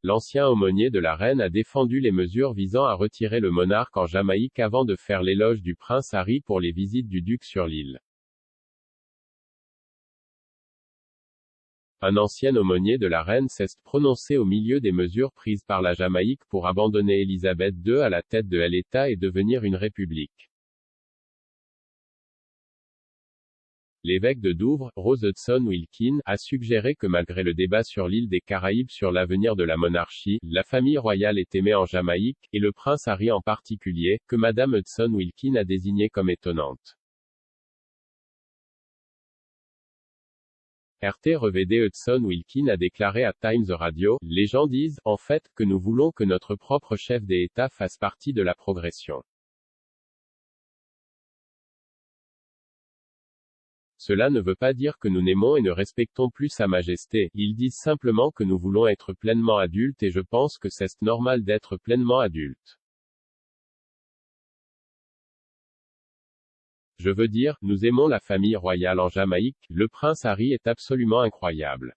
l'ancien aumônier de la reine a défendu les mesures visant à retirer le monarque en Jamaïque avant de faire l'éloge du prince Harry pour les visites du duc sur l'île. Un ancien aumônier de la reine s'est prononcé au milieu des mesures prises par la Jamaïque pour abandonner Élisabeth II à la tête de l'État et devenir une république. L'évêque de Douvres, Rose Hudson Wilkin, a suggéré que malgré le débat sur l'île des Caraïbes sur l'avenir de la monarchie, la famille royale est aimée en Jamaïque, et le prince Harry en particulier, que Madame Hudson Wilkin a désigné comme étonnante. RT RVD Hudson Wilkin a déclaré à Times Radio, « Les gens disent, en fait, que nous voulons que notre propre chef d'État fasse partie de la progression. Cela ne veut pas dire que nous n'aimons et ne respectons plus Sa Majesté, ils disent simplement que nous voulons être pleinement adultes et je pense que c'est normal d'être pleinement adulte. Je veux dire, nous aimons la famille royale en Jamaïque, le prince Harry est absolument incroyable.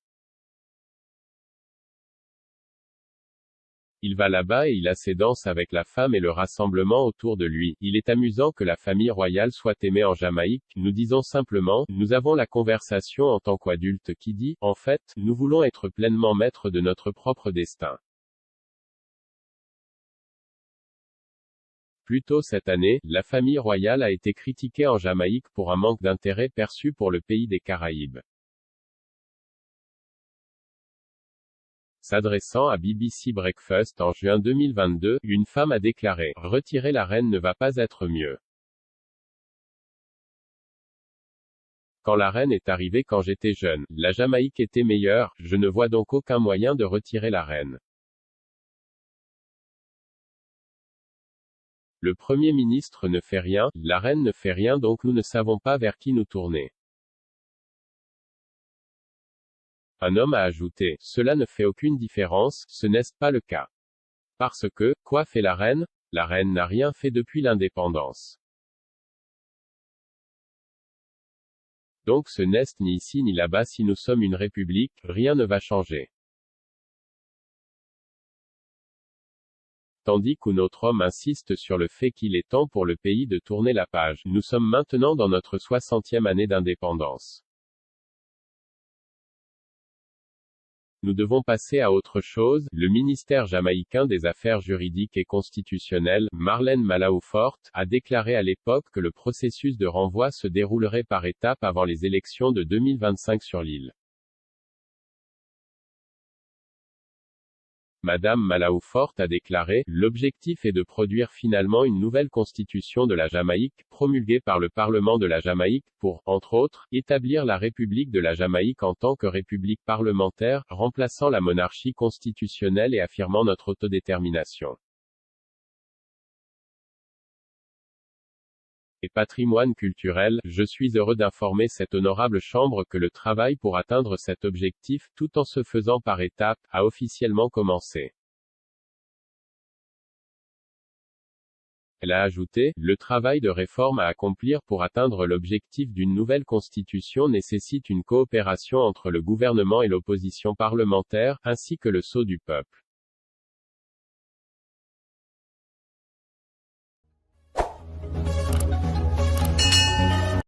Il va là-bas et il a ses danses avec la femme et le rassemblement autour de lui. Il est amusant que la famille royale soit aimée en Jamaïque. Nous disons simplement, nous avons la conversation en tant qu'adultes qui dit, en fait, nous voulons être pleinement maîtres de notre propre destin. Plus tôt cette année, la famille royale a été critiquée en Jamaïque pour un manque d'intérêt perçu pour le pays des Caraïbes. S'adressant à BBC Breakfast en juin 2022, une femme a déclaré « Retirer la reine ne va pas être mieux. Quand la reine est arrivée quand j'étais jeune, la Jamaïque était meilleure, je ne vois donc aucun moyen de retirer la reine. » Le Premier ministre ne fait rien, la reine ne fait rien donc nous ne savons pas vers qui nous tourner. Un homme a ajouté, cela ne fait aucune différence, ce n'est pas le cas. Parce que, quoi fait la reine? La reine n'a rien fait depuis l'indépendance. Donc ce n'est ni ici ni là-bas si nous sommes une république, rien ne va changer. Tandis qu'un autre homme insiste sur le fait qu'il est temps pour le pays de tourner la page. Nous sommes maintenant dans notre 60e année d'indépendance. Nous devons passer à autre chose. Le ministère jamaïcain des Affaires juridiques et constitutionnelles, Marlène Malaufort, a déclaré à l'époque que le processus de renvoi se déroulerait par étapes avant les élections de 2025 sur l'île. Madame Malaufort a déclaré, l'objectif est de produire finalement une nouvelle constitution de la Jamaïque, promulguée par le Parlement de la Jamaïque, pour, entre autres, établir la République de la Jamaïque en tant que république parlementaire, remplaçant la monarchie constitutionnelle et affirmant notre autodétermination. Et patrimoine culturel, je suis heureux d'informer cette honorable chambre que le travail pour atteindre cet objectif, tout en se faisant par étapes, a officiellement commencé. Elle a ajouté, le travail de réforme à accomplir pour atteindre l'objectif d'une nouvelle constitution nécessite une coopération entre le gouvernement et l'opposition parlementaire, ainsi que le sceau du peuple.